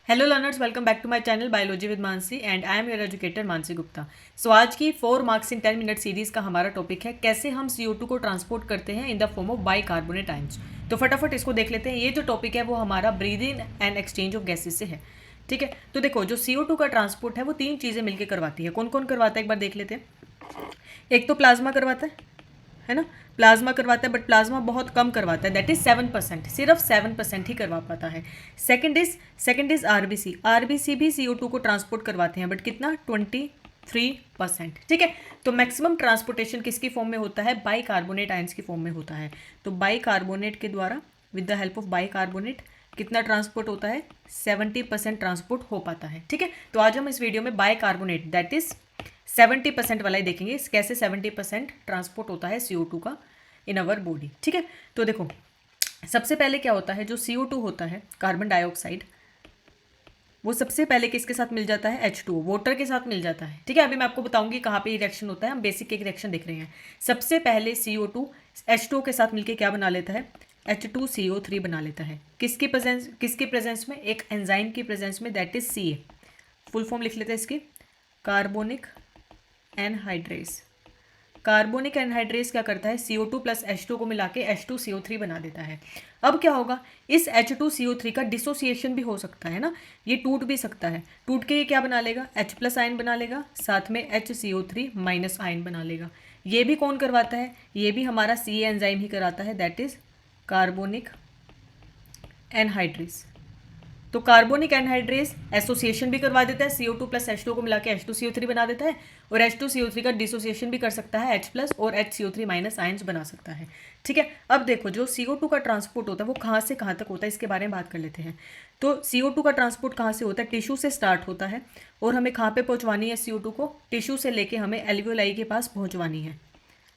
Hello learners, welcome back to my channel biology with Mansi and I am your educator Mansi Gupta. So आज की 4 marks in 10 minute series का हमारा topic है कैसे हम CO2 को ट्रांसपोर्ट करते हैं in the form of bicarbonate ions. तो फटाफट इसको देख लेते हैं। ये जो टॉपिक है वो हमारा breathing and exchange of gases से है। ठीक है, तो देखो जो CO2 का ट्रांसपोर्ट है वो 3 चीज़ें मिलकर करवाती है। कौन कौन करवाता है एक बार देख लेते हैं। एक तो प्लाज्मा करवाता है ना, प्लाज्मा करवाता है, बट प्लाज्मा बहुत कम करवाता है, दैट इज 7%, सिर्फ 7% ही करवा पाता है। Second is RBC. आरबीसी भी CO2 को ट्रांसपोर्ट करवाते हैं, बट कितना, 23%। ठीक है, तो मैक्सिमम ट्रांसपोर्टेशन किसकी फॉर्म में होता है, बाइकार्बोनेट आयंस की फॉर्म में होता है। तो बाइकार्बोनेट के द्वारा, with the help of bicarbonate, कितना ट्रांसपोर्ट होता है, 70% ट्रांसपोर्ट हो पाता है। ठीक है, तो आज हम इस वीडियो में बाइकार्बोनेट दैट इज 70% वाला ही देखेंगे, कैसे 70% ट्रांसपोर्ट होता है CO2 का इन अवर बॉडी। ठीक है, तो देखो सबसे पहले क्या होता है, जो CO2 होता है कार्बन डाइऑक्साइड, वो सबसे पहले किसके साथ मिल जाता है, H2O, वाटर के साथ मिल जाता है। ठीक है, अभी मैं आपको बताऊंगी कहाँ पे ये रिएक्शन होता है। हम बेसिक एक रिएक्शन देख रहे हैं। सबसे पहले CO2 H2O के साथ मिलकर क्या बना लेता है, H2CO3 बना लेता है। किसकी प्रेजेंस में, एक एंजाइम की प्रेजेंस में, that is CA। Full form लिख लेते हैं इसकी, कार्बोनिक एनहाइड्रेस। कार्बोनिक एनहाइड्रेस क्या करता है, CO2 प्लस H2 को मिला के H2CO3 बना देता है। अब क्या होगा, इस H2CO3 का डिसोसिएशन भी हो सकता है ना, ये टूट भी सकता है। टूट के ये क्या बना लेगा, H प्लस आयन बना लेगा, साथ में HCO3 माइनस आयन बना लेगा। ये भी कौन करवाता है, ये भी हमारा CA एंजाइम ही कराता है, दैट इज कार्बोनिक एनहाइड्रेस। तो कार्बोनिक एनहाइड्रेस एसोसिएशन भी करवा देता है, CO2 प्लस H2 को मिला के H2CO3 बना देता है, और H2CO3 का डिसोसिएशन भी कर सकता है, H प्लस और HCO3 माइनस आयंस बना सकता है। ठीक है, अब देखो जो CO2 का ट्रांसपोर्ट होता है वो कहाँ से कहाँ तक होता है, इसके बारे में बात कर लेते हैं। तो CO2 का ट्रांसपोर्ट कहाँ से होता है, टिश्यू से स्टार्ट होता है, और हमें कहाँ पे पहुँचवानी है CO2 को, टिश्यू से लेके हमें एल्वियोलाई के पास पहुँचवानी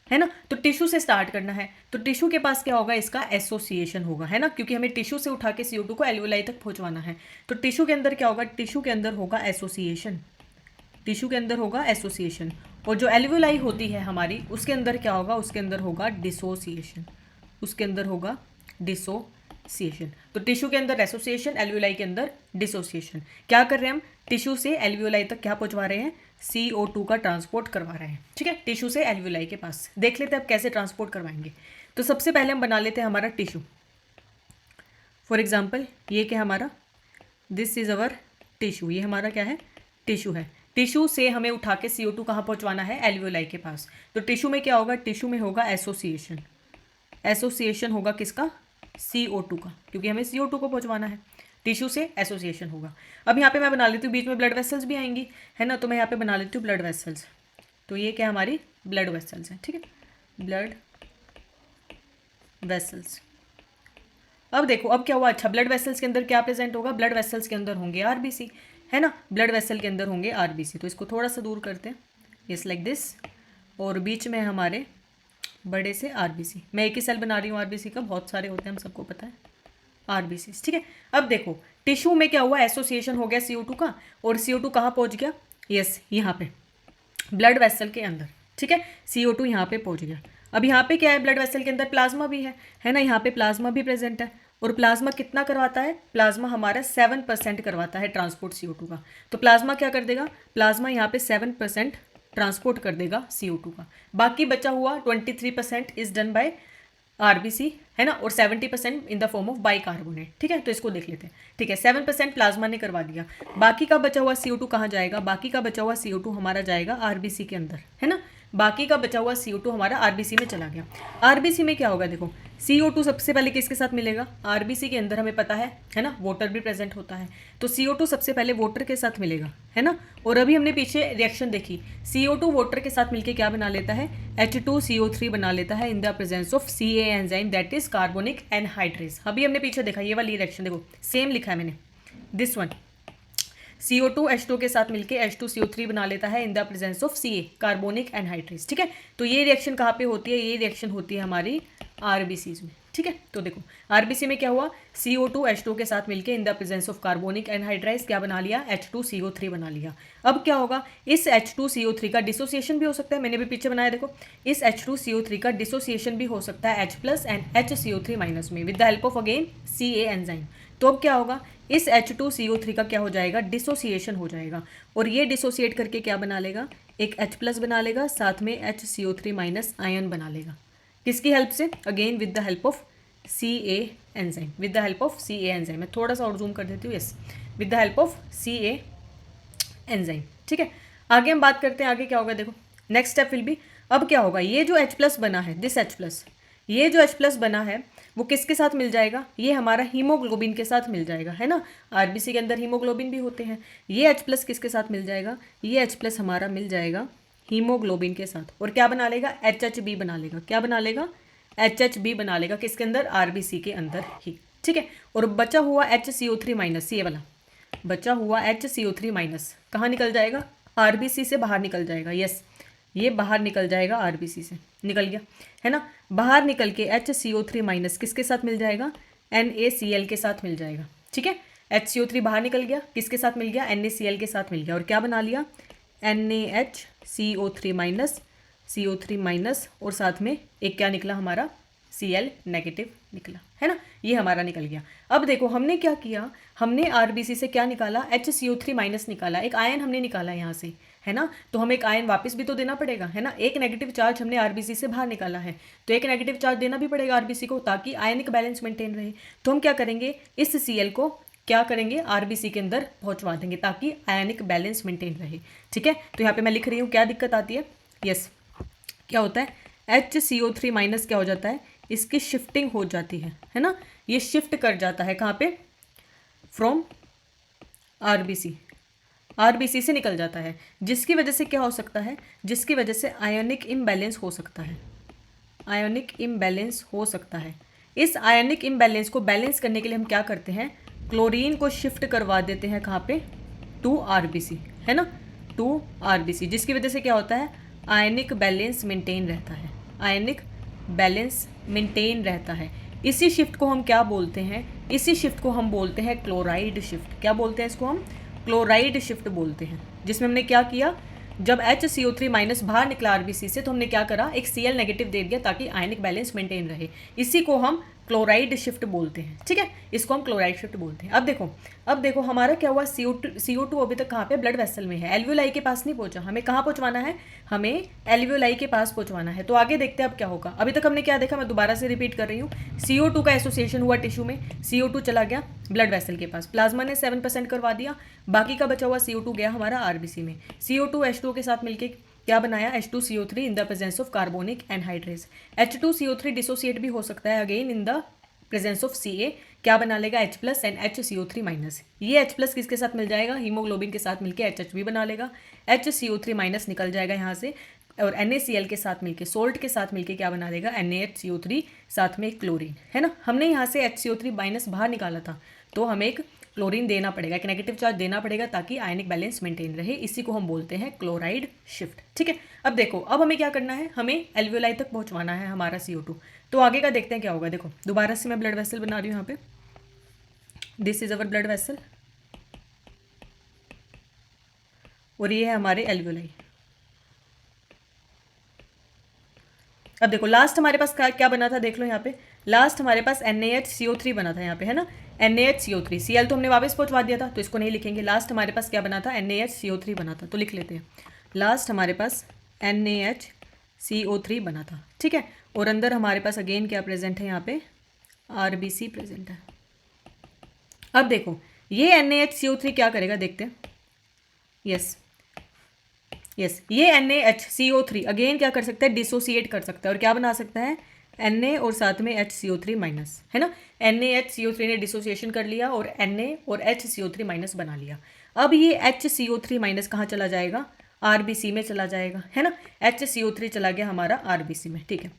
है ना। तो टिश्यू से स्टार्ट करना है, तो टिश्यू के पास क्या होगा, इसका एसोसिएशन होगा, है ना, क्योंकि हमें टिश्यू से उठा के CO2 को एल्वियोलाई तक पहुंचवाना है। तो टिश्यू के अंदर क्या होगा, टिश्यू के अंदर होगा एसोसिएशन, टिश्यू के अंदर होगा एसोसिएशन, और जो एल्वियोलाई होती है हमारी, उसके अंदर क्या होगा, उसके अंदर होगा डिसोसिएशन, उसके अंदर होगा डिसोसिएशन। तो टिश्यू के अंदर एसोसिएशन, एल्वियोलाई के अंदर डिसोसिएशन। क्या कर रहे हैं हम, टिश्यू से एल्वियोलाई तक क्या पहुंचवा रहे हैं, CO2 का ट्रांसपोर्ट करवा रहे हैं। ठीक है, टिश्यू से एल्वियोलाई के पास। देख लेते हैं अब कैसे ट्रांसपोर्ट करवाएंगे। तो सबसे पहले हम बना लेते हैं हमारा टिश्यू। फॉर एग्जांपल ये क्या हमारा, दिस इज अवर टिश्यू, ये हमारा क्या है, टिश्यू है। टिश्यू से हमें उठा के CO2 कहाँ पहुंचवाना है, एल्वियोलाई के पास। तो टिश्यू में क्या होगा, टिश्यू में होगा एसोसिएशन, एसोसिएशन होगा किसका, CO2 का, क्योंकि हमें CO2 को पहुंचवाना है। टिश्यू से एसोसिएशन होगा। अब यहाँ पे मैं बना लेती हूँ, बीच में ब्लड वेसल्स भी आएंगी, है ना, तो मैं यहाँ पे बना लेती हूँ ब्लड वेसल्स। तो ये क्या हमारी ब्लड वेसल्स हैं। ठीक है, ब्लड वेसल्स। अब देखो अब क्या हुआ, अच्छा ब्लड वेसल्स के अंदर क्या प्रेजेंट होगा, ब्लड वेसल्स के अंदर होंगे आरबीसी, है ना, ब्लड वेसल के अंदर होंगे आरबीसी। तो इसको थोड़ा सा दूर करते हैं, यस लाइक दिस, और बीच में हमारे बड़े से आरबीसी। मैं एक ही सेल बना रही हूँ आरबीसी का, बहुत सारे होते हैं, हम सबको पता है आरबीसी। ठीक है, अब देखो टिश्यू में क्या हुआ, एसोसिएशन हो गया CO2 का, और CO2 कहाँ पहुँच गया, यस यहाँ पे ब्लड वेसल के अंदर। ठीक है, CO2 यहाँ पे पहुँच गया। अब यहाँ पे क्या है, ब्लड वेसल के अंदर प्लाज्मा भी है ना, यहाँ पे प्लाज्मा भी प्रेजेंट है, और प्लाज्मा कितना करवाता है, प्लाज्मा हमारा 7% करवाता है ट्रांसपोर्ट CO2 का। तो प्लाज्मा क्या कर देगा, प्लाज्मा यहाँ पे 7% ट्रांसपोर्ट कर देगा CO2 का। बाकी बचा हुआ 23% इज डन बाय आरबीसी, है ना, और 70% in the form of bicarbonate. ठीक है, तो इसको देख लेते हैं। ठीक है, 7% प्लाज्मा ने करवा दिया, बाकी का बचा हुआ CO2 कहाँ जाएगा, बाकी का बचा हुआ CO2 हमारा जाएगा आरबीसी के अंदर, है ना, बाकी का बचा हुआ CO2 हमारा आरबीसी में चला गया। आरबीसी में क्या होगा, देखो CO2 सबसे पहले किसके साथ मिलेगा, आरबीसी के अंदर हमें पता है ना, वाटर भी प्रेजेंट होता है, तो CO2 सबसे पहले वाटर के साथ मिलेगा, है ना। और अभी हमने पीछे रिएक्शन देखी, CO2 वाटर के साथ मिलके क्या बना लेता है, H2CO3 बना लेता है in the presence of CA enzyme, that is carbonic anhydrase. अभी हमने पीछे देखा, ये वाली रिएक्शन देखो, सेम लिखा है मैंने, दिस वन, CO2 H2 के साथ मिलके H2CO3 बना लेता है in the presence of CA carbonic anhydrase. ठीक है, तो ये रिएक्शन कहाँ पे होती है, ये रिएक्शन होती है हमारी आरबीसीज में, ठीक है। तो देखो आरबीसी में क्या हुआ, CO2H2 के साथ मिलके in the presence of carbonic anhydride क्या बना लिया, H2CO3 बना लिया। अब क्या होगा, इस H2CO3 का डिसोसिएशन भी हो सकता है, मैंने भी पीछे बनाया देखो, इस H2CO3 का डिसोसिएशन भी हो सकता है H+ एंड HCO3- में with the help of again Ca enzyme. तो अब क्या होगा, इस H2CO3 का क्या हो जाएगा, डिसोसिएशन हो जाएगा, और ये डिसोसिएट करके क्या बना लेगा, एक H+ बना लेगा, साथ में HCO3- आयन बना लेगा। किसकी हेल्प से, again with the help of Ca enzyme, with the help of Ca enzyme. मैं थोड़ा सा और जूम कर देती हूँ, yes, with the help of Ca enzyme, ठीक है। आगे हम बात करते हैं, आगे क्या होगा देखो, नेक्स्ट स्टेप विल बी, अब क्या होगा, ये जो H+ बना है, दिस H+, ये जो H+ बना है वो किसके साथ मिल जाएगा, ये हमारा हीमोग्लोबिन के साथ मिल जाएगा, है ना। आरबीसी के अंदर हीमोग्लोबिन भी होते हैं। ये H+ किसके साथ मिल जाएगा, ये H+ हमारा मिल जाएगा हीमोग्लोबिन के साथ, और क्या बना लेगा, HHB बना लेगा, क्या बना लेगा, HHB बना लेगा, किसके अंदर, आरबीसी के अंदर ही, ठीक है। और बचा हुआ HCO3-, ये वाला बचा हुआ HCO3- कहाँ निकल जाएगा, आरबीसी से बाहर निकल जाएगा, यस, ये बाहर निकल जाएगा, आरबीसी से निकल गया, है ना। बाहर निकल के HCO3- किसके साथ मिल जाएगा, NaCl के साथ मिल जाएगा, ठीक है। HCO3 बाहर निकल गया, किसके साथ मिल गया, NaCl के साथ मिल गया, और क्या बना लिया, NaHCO3- CO3- और साथ में एक क्या निकला हमारा, Cl- निकला, है ना, ये हमारा निकल गया। अब देखो हमने क्या किया, हमने आरबीसी से क्या निकाला, HCO3- निकाला, एक आयन हमने निकाला यहाँ से, है ना। तो हमें एक आयन वापस भी तो देना पड़ेगा, है ना। एक नेगेटिव चार्ज हमने आरबीसी से बाहर निकाला है, तो एक नेगेटिव चार्ज देना भी पड़ेगा आरबीसी को, ताकि आयनिक बैलेंस मेंटेन रहे। तो हम क्या करेंगे, इस Cl को क्या करेंगे, आरबीसी के अंदर पहुंचवा देंगे, ताकि आयनिक बैलेंस मेंटेन रहे, ठीक है। तो यहाँ पे मैं लिख रही हूँ, क्या दिक्कत आती है, यस, क्या होता है, HCO3- क्या हो जाता है, इसकी शिफ्टिंग हो जाती है ना, ये शिफ्ट कर जाता है कहाँ पे, फ्रॉम आरबीसी, आरबीसी से निकल जाता है, जिसकी वजह से क्या हो सकता है, जिसकी वजह से आयनिक इम्बैलेंस हो सकता है, आयनिक इम्बैलेंस हो सकता है। इस आयनिक इम्बैलेंस को बैलेंस करने के लिए हम क्या करते हैं, क्लोरीन को शिफ्ट करवा देते हैं कहाँ पे, टू आरबीसी, है ना, टू आरबीसी, जिसकी वजह से क्या होता है, आयनिक बैलेंस मेंटेन रहता है, आयनिक बैलेंस मेंटेन रहता है। इसी शिफ्ट को हम क्या बोलते हैं, इसी शिफ्ट को हम बोलते हैं क्लोराइड शिफ्ट, क्या बोलते हैं इसको हम, क्लोराइड शिफ्ट बोलते हैं। जिसमें हमने क्या किया, जब HCO3- बाहर निकला आरबीसी से, तो हमने क्या करा, एक Cl- दे दिया, ताकि आयनिक बैलेंस मेंटेन रहे। इसी को हम क्लोराइड शिफ्ट बोलते हैं, ठीक है, इसको हम क्लोराइड शिफ्ट बोलते हैं। अब देखो हमारा क्या हुआ, CO2 अभी तक कहाँ पे, ब्लड वेसल में है, एल्वियोलाई के पास नहीं पहुंचा, हमें कहाँ पहुंचवाना है, हमें एल्वियोलाई के पास पहुंचवाना है। तो आगे देखते हैं अब क्या होगा। अभी तक हमने क्या देखा, मैं दोबारा से रिपीट कर रही हूँ, CO2 का एसोसिएशन हुआ टिश्यू में, CO2 चला गया ब्लड वेसल के पास, प्लाज्मा ने 7% करवा दिया, बाकी का बचा हुआ CO2 गया हमारा आरबीसी में, CO2H2 के साथ मिलकर क्या बनाया, H2CO3 in the presence of carbonic anhydrase. H2CO3 dissociate भी हो सकता है again in the presence of Ca, क्या बना लेगा, H+ एंड HCO3-। ये H+ किसके साथ मिल जाएगा, हीमोग्लोबिन के साथ मिलकर HHB बना लेगा, HCO3- निकल जाएगा यहाँ से, और NaCl के साथ मिलके, सोल्ट के साथ मिलके क्या बना देगा, NaHCO3, साथ में क्लोरीन, है ना। हमने यहाँ से HCO3- बाहर निकाला था, तो हमें एक क्लोरीन देना पड़ेगा, एक नेगेटिव चार्ज देना पड़ेगा, ताकि आयनिक बैलेंस मेंटेन रहे। इसी को हम बोलते हैं क्लोराइड शिफ्ट, ठीक है। अब देखो, अब हमें क्या करना है, हमें एल्वियोलाई तक पहुंचवाना है हमारा CO2। तो आगे का देखते हैं क्या होगा। देखो दोबारा से मैं ब्लड वेसल बना रही हूँ यहाँ पे, this is our blood vessel, और ये है हमारे एल्वियोलाई। अब देखो लास्ट हमारे पास क्या बना था, देख लो यहाँ पे, लास्ट हमारे पास NaHCO3 बना था यहाँ पे, है ना, NaHCO3, Cl तो हमने वापस पहुंचवा दिया था, तो इसको नहीं लिखेंगे। लास्ट हमारे पास क्या बना था, NaHCO3 बना था, तो लिख लेते हैं, लास्ट हमारे पास NaHCO3 बना था, ठीक है। और अंदर हमारे पास अगेन क्या प्रेजेंट है, यहाँ पे आरबीसी प्रेजेंट है। अब देखो ये NaHCO3 क्या करेगा, देखते हैं, यस, ये NaHCO3 अगेन क्या कर सकता है, डिसोसिएट कर सकता है, और क्या बना सकता है, Na और साथ में HCO3-, है ना। NaHCO3 ने डिसोसिएशन कर लिया, और Na और HCO3- बना लिया। अब ये HCO3- कहाँ चला जाएगा, आरबीसी में चला जाएगा, है ना। HCO3 चला गया हमारा आरबीसी में, ठीक है।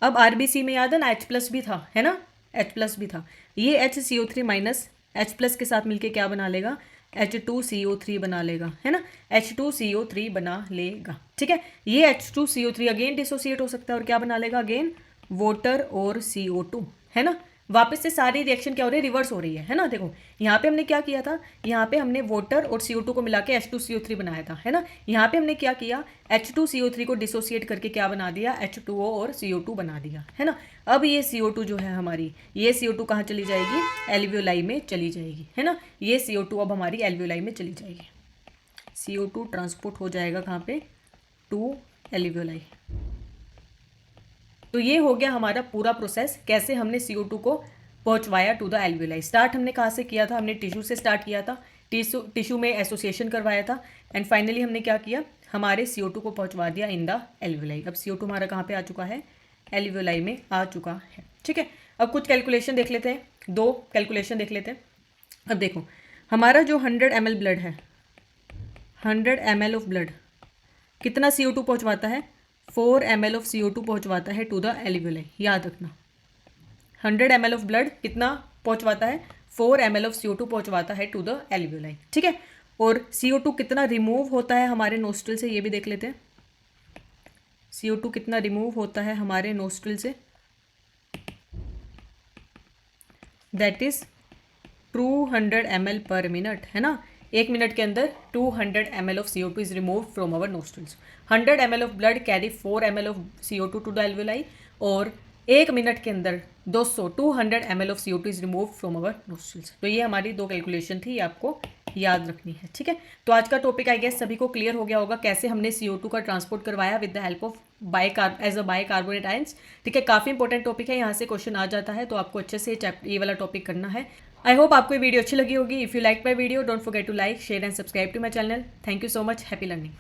अब आरबीसी में याद है ना, H+ भी था, है ना, H+ भी था। ये HCO3- H+ के साथ मिलके क्या बना लेगा, H2CO3 बना लेगा, है ना, H2CO3 बना लेगा, ठीक है। ये H2CO3 अगेन डिसोसिएट हो सकता है, और क्या बना लेगा, अगेन वाटर और CO2, है ना। वापस से सारी रिएक्शन क्या हो रही है, रिवर्स हो रही है ना। देखो यहाँ पे हमने क्या किया था, यहाँ पे हमने वाटर और CO2 को मिला के H2CO3 बनाया था, है ना। यहाँ पे हमने क्या किया, H2CO3 को डिसोसिएट करके क्या बना दिया, H2O और CO2 बना दिया, है ना। अब ये CO2 जो है हमारी, ये CO2 कहाँ चली जाएगी, एल्वियोलाई में चली जाएगी, है ना। ये CO2 अब हमारी एल्वियोलाई में चली जाएगी। CO2 ट्रांसपोर्ट हो जाएगा कहाँ पे, टू एल्वियोलाई। तो ये हो गया हमारा पूरा प्रोसेस, कैसे हमने CO2 को पहुंचवाया टू द एल्वियोलाई। स्टार्ट हमने कहाँ से किया था, हमने टिश्यू से स्टार्ट किया था, टिश्यू में एसोसिएशन करवाया था, एंड फाइनली हमने क्या किया, हमारे CO2 को पहुंचवा दिया इन द एल्वियोलाई। अब CO2 हमारा कहाँ पे आ चुका है, एल्वियोलाई में आ चुका है, ठीक है। अब कुछ कैलकुलेशन देख लेते हैं, 2 कैलकुलेशन देख लेते हैं। अब देखो हमारा जो 100 ml ब्लड है, 100 ml ऑफ ब्लड कितना CO2 पहुंचवाता है, 4 ml ऑफ CO2 पहुंचवाता है टू द एल्वियोलाई। याद रखना 100 ml ऑफ ब्लड कितना पहुंचवाता है, 4 ml ऑफ CO2 पहुंचवाता है टू द एल्वियोलाई, ठीक है। और CO2 कितना रिमूव होता है हमारे नोस्ट्रिल से, ये भी देख लेते हैं। CO2 कितना रिमूव होता है हमारे नोस्ट्रिल से, that is 200 ml per minute, है ना। 1 मिनट के अंदर 200 ml of CO2 is remove from our nostrils. 100 ml of blood carry 4 ml of CO2 to the alveoli, और 1 मिनट के अंदर 200 ml of CO2 is remove from our nostrils. तो ये हमारी 2 कैलकुलेशन थी, ये आपको याद रखनी है, ठीक है। तो आज का टॉपिक आई गेस सभी को क्लियर हो गया होगा, कैसे हमने CO2 का ट्रांसपोर्ट करवाया with the help of as a bicarbonate ions, ठीक है। काफ़ी इंपॉर्टेंट टॉपिक है, यहाँ से क्वेश्चन आ जाता है, तो आपको अच्छे से ये वाला टॉपिक करना है। आई होप आपको ये वीडियो अच्छी लगी होगी। If you like my video, don't forget to like, share and subscribe to my channel. Thank you so much, happy learning.